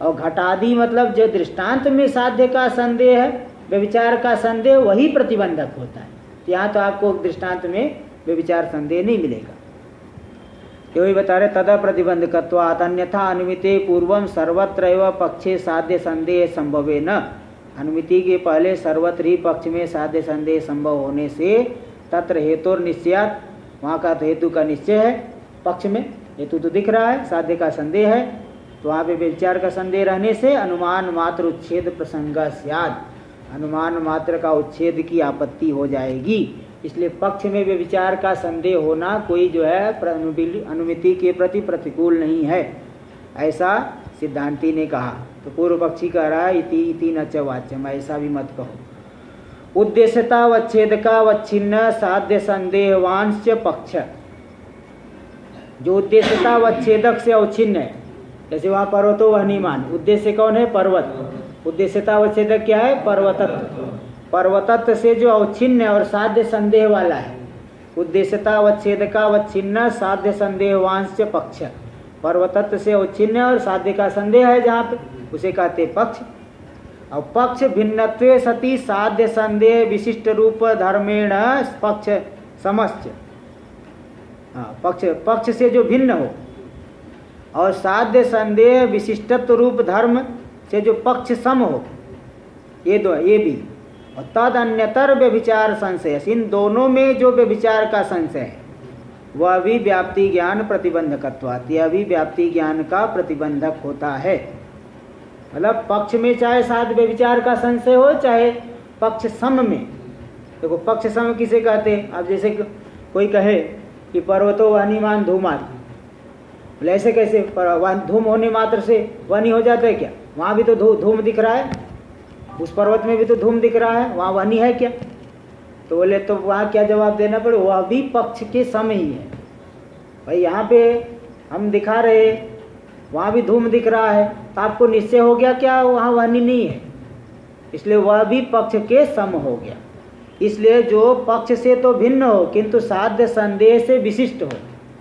और घटादि मतलब जो दृष्टांत में साध्य का संदेह है व्यभिचार का संदेह वही प्रतिबंधक होता है। यहाँ तो आपको दृष्टांत में व्यभिचार संदेह नहीं मिलेगा, तो वही बता रहे तद प्रतिबंधकत्वात् अन्यथा अनुमिते पूर्वम सर्वत्र पक्षे साध्य संदेह संभवे न, अनुमिति के पहले सर्वत्र ही पक्ष में साध्य संदेह संभव होने से तत्र हेतुर निश्चयात्, वहाँ का तो हेतु का निश्चय है, पक्ष में हेतु तो दिख रहा है, साध्य का संदेह है, तो वहाँ पे व्यभिचार का संदेह रहने से अनुमान मात्र उच्छेद प्रसंग स्यात्, अनुमान मात्र का उच्छेद की आपत्ति हो जाएगी। इसलिए पक्ष में व्यभिचार का संदेह होना कोई जो है अनुमिति के प्रति प्रतिकूल नहीं है, ऐसा सिद्धांती ने कहा। तो पूर्व पक्षी कह रहा है इति इति न च वाच्यम, ऐसा भी मत कहो। उद्देश्यतावच्छेद का वच्छिन्न साध्य संदेहवांश पक्ष, जो उद्देश्यतावच्छेदक से अवच्छिन्न है, जैसे वहाँ पर्वतो वहनीमान, उद्देश्य कौन है? पर्वत। उद्देश्यतावच्छेदक क्या है? पर्वतत्व। पर्वतत्व से जो अवच्छिन्न है और साध्य संदेह वाला है, उद्देश्यतावच्छेद का अवच्छिन्न साध्य संदेहवांश पक्ष, पर्वतत्व से अवच्छिन्न और साध्य का संदेह है जहाँ पे, उसे कहते पक्ष। और पक्ष भिन्नत्वे सति साध्य संदेह विशिष्ट रूप धर्मेण पक्ष समश्च। हाँ, पक्ष से जो भिन्न हो और साध्य संदेह विशिष्टत्व रूप धर्म से जो पक्ष सम हो, ये दो, ये भी। और तद अन्यतर व्यभिचार संशय, इन दोनों में जो व्यभिचार का संशय है वह भी व्याप्ति ज्ञान प्रतिबंधकत्वात्, यह भी व्याप्ति ज्ञान का प्रतिबंधक होता है। मतलब पक्ष में चाहे साध्य व्यभिचार का संशय हो, चाहे पक्ष सम में। देखो पक्ष सम किसे कहते हैं? अब जैसे कोई कहे कि पर्वतो वहनीमान धूमात्, बोले ऐसे कैसे? धूम होने मात्र से वहनी हो जाता है क्या? वहाँ भी तो धूम दिख रहा है, उस पर्वत में भी तो धूम दिख रहा है, वहाँ वहनी है क्या? तो बोले तो वहाँ क्या जवाब देना पड़े? वह भी पक्ष के सम ही है। भाई यहाँ पे हम दिखा रहे, वहाँ भी धूम दिख रहा है, तो आपको निश्चय हो गया क्या वहाँ वहनी नहीं है? इसलिए वह भी पक्ष के सम हो गया। इसलिए जो पक्ष से तो भिन्न हो किंतु साध्य संदेह से विशिष्ट हो,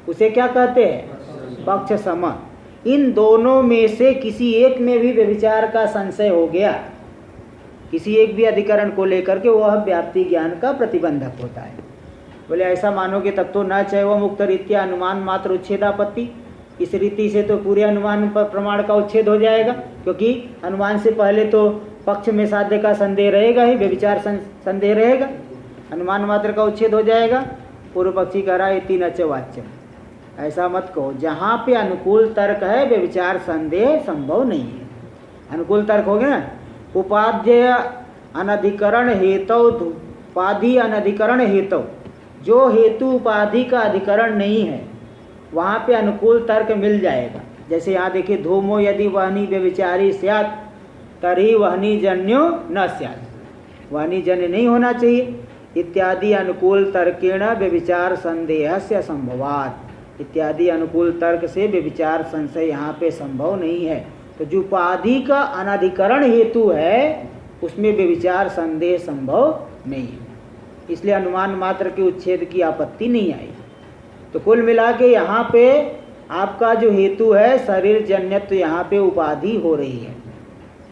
उसे क्या कहते हैं? पक्ष सम। इन दोनों में से किसी एक में भी व्यभिचार का संशय हो गया, किसी एक भी अधिकरण को लेकर के, वह व्याप्ति ज्ञान का प्रतिबंधक होता है। बोले ऐसा मानोगे तब तो न चैव मुक्त रीत्या अनुमान मात्र उच्छेदापत्ति, इस रीति से तो पूरे अनुमान पर प्रमाण का उच्छेद हो जाएगा, क्योंकि अनुमान से पहले तो पक्ष में साध्य का संदेह रहेगा ही, व्यभिचार संदेह रहेगा, अनुमान मात्र का उच्छेद हो जाएगा। पूर्व पक्षी कह रहा है इति न च वाच्यम, ऐसा मत कहो। जहाँ पे अनुकूल तर्क है व्यभिचार संदेह संभव नहीं है। अनुकूल तर्क हो गया ना, उपाध्य अनधिकरण हेतु, उपाधि अनधिकरण हेतु, जो हेतु उपाधि का अधिकरण नहीं है वहाँ पे अनुकूल तर्क मिल जाएगा। जैसे यहाँ देखिए, धूमो यदि वहनी व्यभिचारी स्यात् तर्हि वहनी जन्यो न स्यात्, वहनी जन्य नहीं होना चाहिए इत्यादि अनुकूल तर्केण व्यभिचार संदेह से असंभवात्, इत्यादि अनुकूल तर्क से व्यभिचार संशय यहाँ पे संभव नहीं है। तो जो उपाधि का अनधिकरण हेतु है उसमें व्यभिचार संदेह संभव नहीं है, इसलिए अनुमान मात्र के उच्छेद की आपत्ति नहीं आई। तो कुल मिला के यहाँ पे आपका जो हेतु है शरीर जन्यत्व, तो यहाँ पे उपाधि हो रही है।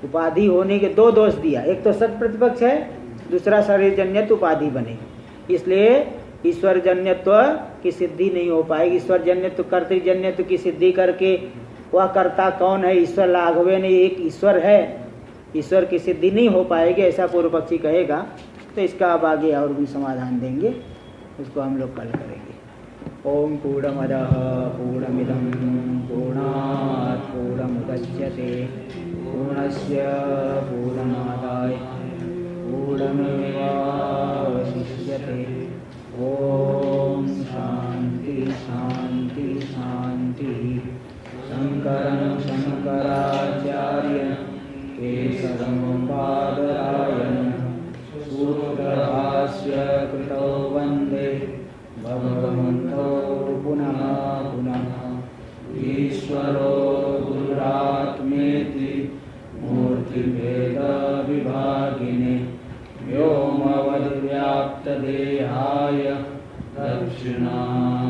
उपाधि होने के दो दोष दिया, एक तो सत प्रतिपक्ष है, दूसरा शरीर जन्यत्व उपाधि बनेगी, इसलिए ईश्वर जन्यत्व की सिद्धि नहीं हो पाएगी। ईश्वर जन्यत्व कर्तृजन्यत्व की सिद्धि करके वह कर्ता कौन है? ईश्वर लाघवे ने एक ईश्वर है, ईश्वर की सिद्धि नहीं हो पाएगी, ऐसा पूर्व पक्षी कहेगा। तो इसका अब आगे और भी समाधान देंगे, उसको हम लोग कल करेंगे। ओम पूर्णमदः पूर्णमिदं पूर्णात् पूर्णमुदच्यते पूर्णस्य पूर्णमादाय पूर्णमेवावशिष्यते। ओम शांति शांति शांति। शंकरं शंकराचार्य केशवं बादरायणं सूत्रभाष्य कृतौ वन्दे भगवन्तौ पुनः पुनः। ईश्वरो गुरुरात्मेति मूर्तिभेदविभागिने व्योमवद्व्याप्तदेहाय दक्षिणामूर्तये